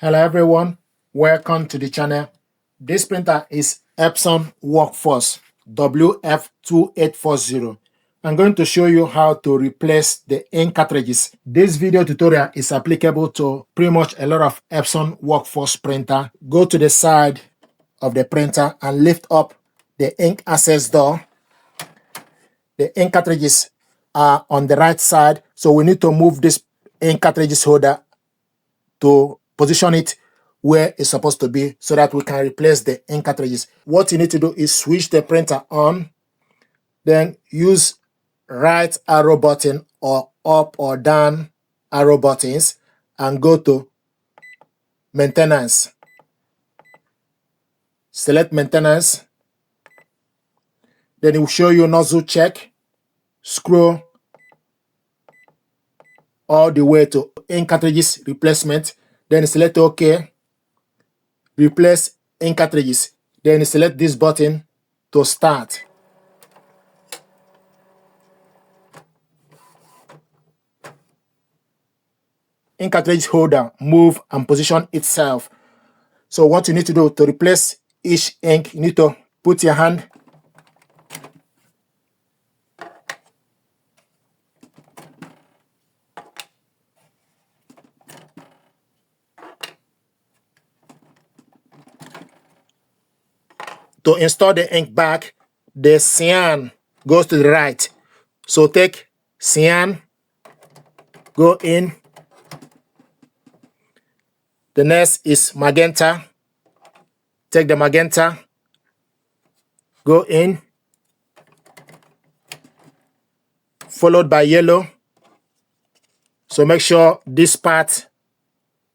Hello everyone, welcome to the channel. This printer is Epson WorkForce WF2840. I'm going to show you how to replace the ink cartridges. This video tutorial is applicable to pretty much a lot of Epson WorkForce printer. Go to the side of the printer and lift up the ink access door. The ink cartridges are on the right side, so we need to move this ink cartridges holder to position it where it's supposed to be so that we can replace the ink cartridges. What you need to do is switch the printer on, then use right arrow button or up or down arrow buttons and go to maintenance. Select maintenance. Then it will show you nozzle check. Scroll all the way to ink cartridges replacement. Then select OK. Replace ink cartridges. Then select this button to start. Ink cartridge holder move and position itself. So what you need to do to replace each ink, you need to put your hand to install the ink back. The cyan goes to the right. So take cyan, go in. The next is magenta. Take the magenta, go in, followed by yellow. So make sure this part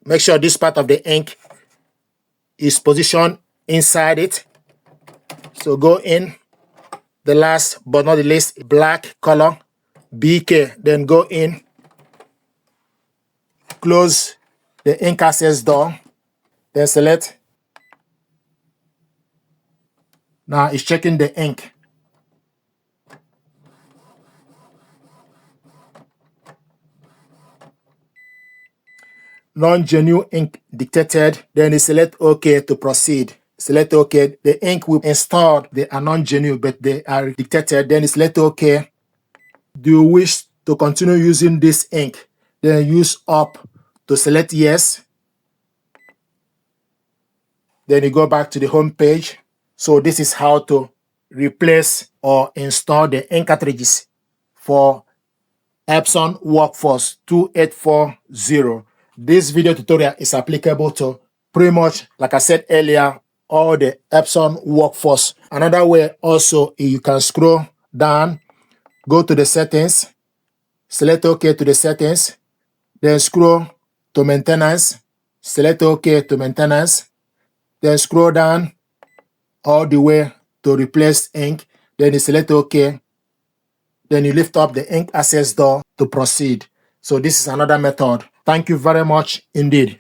of the ink is positioned inside it. So go in. The last but not the least, black color, BK. Then go in, close the ink access door, then select. Now it's checking the ink. Non-genuine ink detected. Then you select OK to proceed. Select OK. The ink will install. They are non-genuine, but they are detected. Then you select OK. Do you wish to continue using this ink? Then use up to select yes. Then you go back to the home page. So this is how to replace or install the ink cartridges for Epson WorkForce 2840. This video tutorial is applicable to pretty much, like I said earlier, all the Epson WorkForce. Another way also, you can scroll down, go to the settings, select OK to the settings, then scroll to maintenance, select OK to maintenance, then scroll down all the way to replace ink, then you select OK, then you lift up the ink access door to proceed. So this is another method. Thank you very much indeed.